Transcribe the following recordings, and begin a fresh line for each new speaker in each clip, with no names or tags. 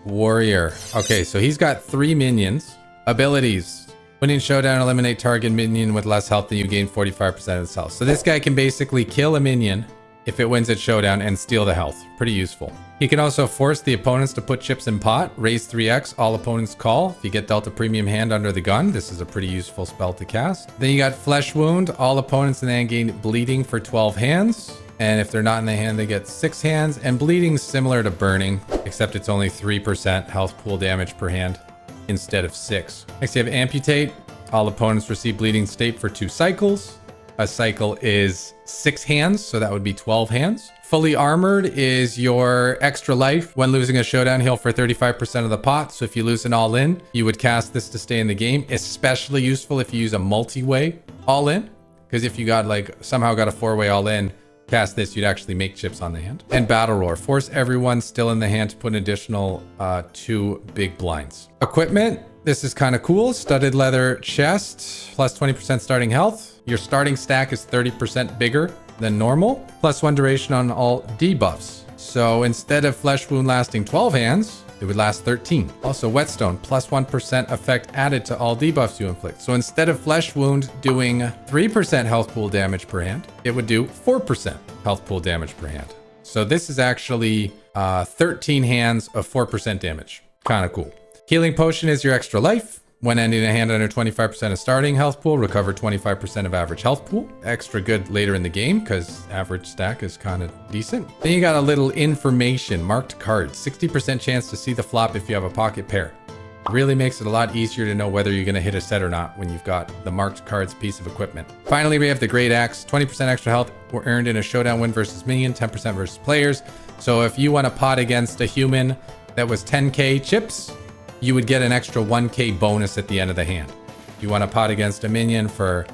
Warrior. Okay, so he's got 3 minions. Abilities. Winning showdown, eliminate target minion with less health than you, gain 45% of its health. So this guy can basically kill a minion if it wins at showdown and steal the health. Pretty useful. He can also force the opponents to put chips in pot. Raise 3x, all opponents call. If you get dealt a premium hand under the gun, this is a pretty useful spell to cast. Then you got Flesh Wound. All opponents in the hand gain bleeding for 12 hands. And if they're not in the hand, they get 6 hands. And bleeding's similar to burning, except it's only 3% health pool damage per hand instead of 6. Next you have Amputate. All opponents receive bleeding state for 2 cycles. A cycle is 6 hands, so that would be 12 hands. Fully Armored is your extra life. When losing a showdown, heal for 35% of the pot. So if you lose an all-in, you would cast this to stay in the game. Especially useful if you use a multi-way all-in. Because if you got somehow got a 4-way all-in, cast this, you'd actually make chips on the hand. And Battle Roar. Force everyone still in the hand to put an additional 2 big blinds. Equipment. This is kind of cool. Studded leather chest, plus 20% starting health. Your starting stack is 30% bigger than normal. Plus 1 duration on all debuffs. So instead of Flesh Wound lasting 12 hands, it would last 13. Also Whetstone, plus 1% effect added to all debuffs you inflict. So instead of Flesh Wound doing 3% health pool damage per hand, it would do 4% health pool damage per hand. So this is actually 13 hands of 4% damage. Kind of cool. Healing Potion is your extra life. When ending a hand under 25% of starting health pool, recover 25% of average health pool. Extra good later in the game because average stack is kind of decent. Then you got a little information, marked cards. 60% chance to see the flop if you have a pocket pair. Really makes it a lot easier to know whether you're going to hit a set or not when you've got the marked cards piece of equipment. Finally, we have the Great Axe. 20% extra health were earned in a showdown win versus minion, 10% versus players. So if you want to pot against a human that was 10k chips, you would get an extra 1k bonus at the end of the hand. If you want to pot against a minion for,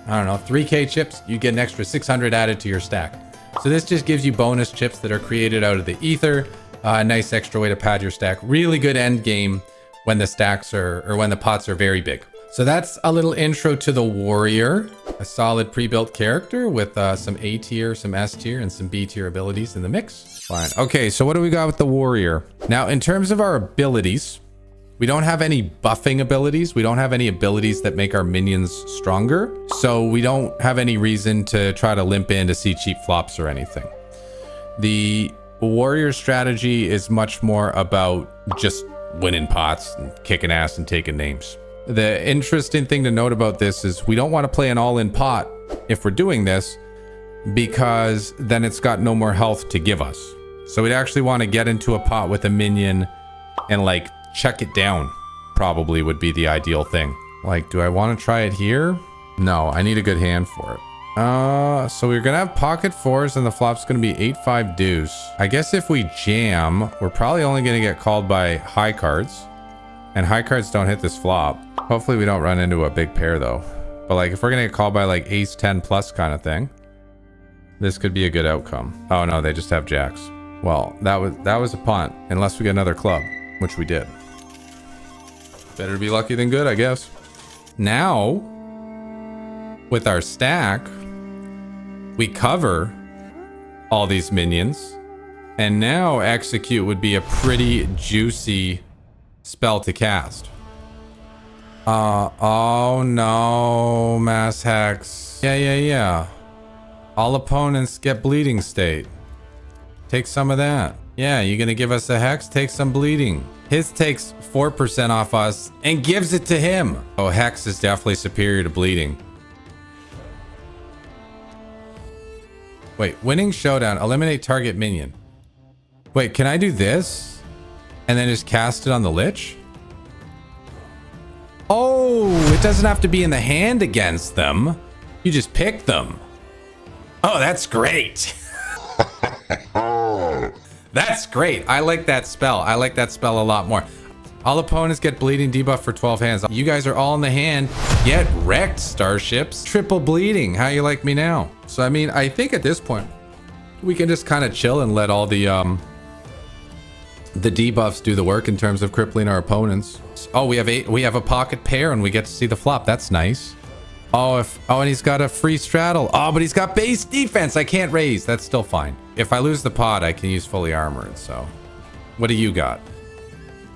I don't know, 3k chips, you get an extra 600 added to your stack. So this just gives you bonus chips that are created out of the ether. A nice extra way to pad your stack. Really good end game when the stacks are, or when the pots are very big. So that's a little intro to the Warrior. A solid pre-built character with some A tier, some S tier, and some B tier abilities in the mix. Fine. Okay, so what do we got with the Warrior? Now, in terms of our abilities, we don't have any buffing abilities. We don't have any abilities that make our minions stronger. So we don't have any reason to try to limp in to see cheap flops or anything. The Warrior strategy is much more about just winning pots and kicking ass and taking names. The interesting thing to note about this is we don't want to play an all-in pot if we're doing this, because then it's got no more health to give us. So we'd actually want to get into a pot with a minion and check it down. Probably would be the ideal thing. Do I want to try it here? No, I need a good hand for it. So we're gonna have pocket 4s and the flop's gonna be 8-5 deuce. I guess if we jam, we're probably only gonna get called by high cards, and high cards don't hit this flop. Hopefully we don't run into a big pair though. But if we're gonna get called by ace 10 plus kind of thing, this could be a good outcome. Oh no, they just have jacks. Well, that was a punt, unless we get another club, which we did. Better to be lucky than good, I guess. Now, with our stack, we cover all these minions, and now execute would be a pretty juicy spell to cast. Oh no, mass hex. Yeah. All opponents get bleeding state. Take some of that. Yeah, you gonna give us a hex? Take some bleeding. His takes 4% off us and gives it to him. Oh, hex is definitely superior to bleeding. Wait, winning showdown, eliminate target minion. Wait, can I do this and then just cast it on the Lich? Oh, it doesn't have to be in the hand against them. You just pick them. Oh, that's great. That's great. I like that spell. I like that spell a lot more. All opponents get bleeding debuff for 12 hands. You guys are all in the hand. Get wrecked, starships. Triple bleeding. How you like me now? So, I mean, I think at this point, we can just kind of chill and let all the debuffs do the work in terms of crippling our opponents. Oh, we have a pocket pair and we get to see the flop. That's nice. Oh, and he's got a free straddle. Oh, but he's got base defense. I can't raise. That's still fine. If I lose the pot, I can use fully armored. So, what do you got?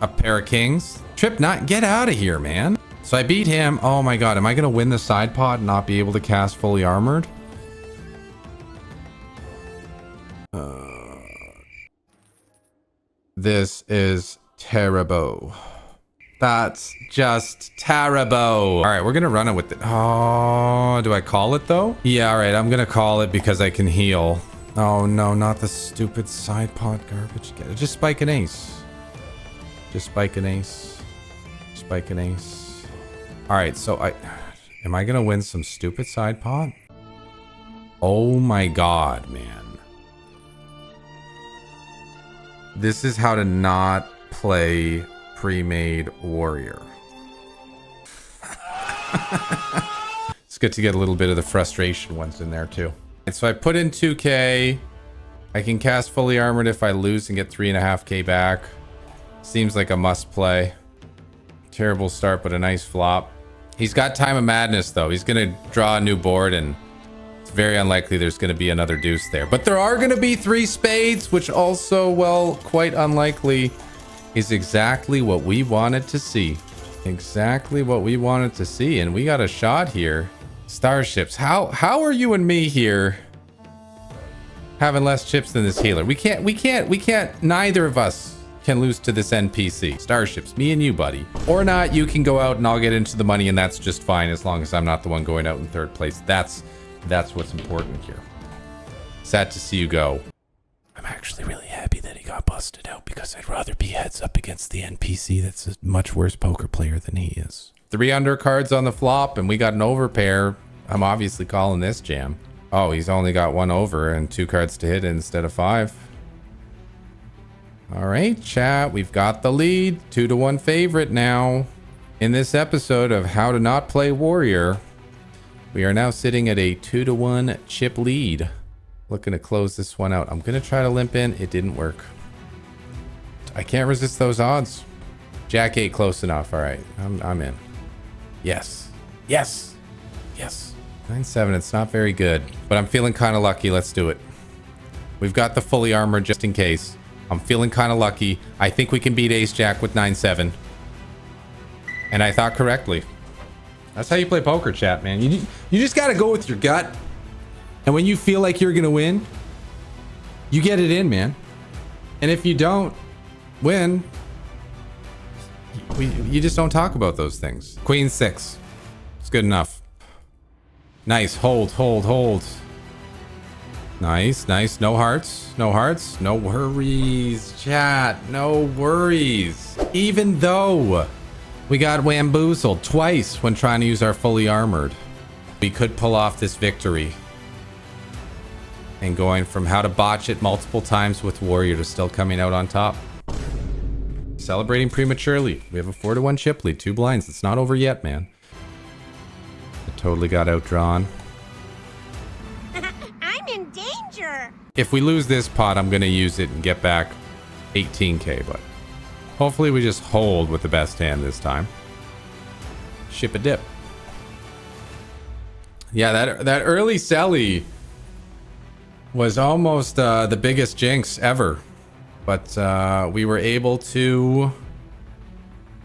A pair of kings. Trip 9. Get out of here, man. So I beat him. Oh my god. Am I going to win the side pot and not be able to cast fully armored? This is terrible. That's just terrible. All right, we're gonna run it with it. Oh, do I call it though? Yeah, all right, I'm gonna call it because I can heal. Oh no, not the stupid side pot garbage. Just spike an ace. Just spike an ace. Spike an ace. All right, so am I gonna win some stupid side pot? Oh my god, man. This is how to not play pre-made warrior. It's good to get a little bit of the frustration ones in there too. And so I put in 2k. I can cast fully armored if I lose and get 3.5k back. Seems like a must play. Terrible start, but a nice flop. He's got Time of Madness though. He's gonna draw a new board and it's very unlikely there's going to be another deuce there. But there are going to be 3 spades, which also, well, quite unlikely is exactly what we wanted to see. Exactly what we wanted to see. And we got a shot here. Starships. How are you and me here having less chips than this healer? We can't, neither of us can lose to this NPC. Starships, me and you, buddy. Or not, you can go out and I'll get into the money and that's just fine as long as I'm not the one going out in 3rd place. That's what's important here. Sad to see you go. I'm actually really happy that he got busted out because I'd rather be heads up against the NPC that's a much worse poker player than he is. 3 undercards on the flop and we got an overpair. I'm obviously calling this jam. Oh, he's only got 1 over and 2 cards to hit instead of 5. All right, chat, we've got the lead. 2-1 favorite now. In this episode of How to Not Play Warrior, we are now sitting at a 2-1 chip lead. Looking to close this one out. I'm going to try to limp in. It didn't work. I can't resist those odds. Jack 8 close enough. All right, I'm in. Yes. Yes. Yes. 9-7. It's not very good, but I'm feeling kind of lucky. Let's do it. We've got the fully armored just in case. I'm feeling kind of lucky. I think we can beat Ace Jack with 9-7. And I thought correctly. That's how you play poker, chat, man. You just got to go with your gut. And when you feel like you're going to win, you get it in, man. And if you don't win, you just don't talk about those things. Queen 6. It's good enough. Nice. Hold, hold, hold. Nice, nice. No hearts. No hearts. No worries, chat. No worries. Even though we got bamboozled twice when trying to use our fully armored, we could pull off this victory. And going from how to botch it multiple times with Warrior to still coming out on top. Celebrating prematurely. We have a 4-1 chip lead. 2 blinds. It's not over yet, man. I totally got outdrawn.
I'm in danger.
If we lose this pot, I'm going to use it and get back 18k, but hopefully we just hold with the best hand this time. Ship a dip. Yeah, that early selly was almost the biggest jinx ever. But we were able to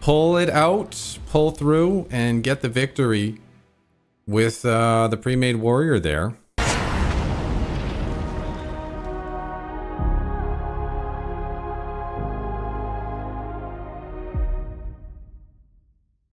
pull it out, pull through, and get the victory with the pre-made warrior there.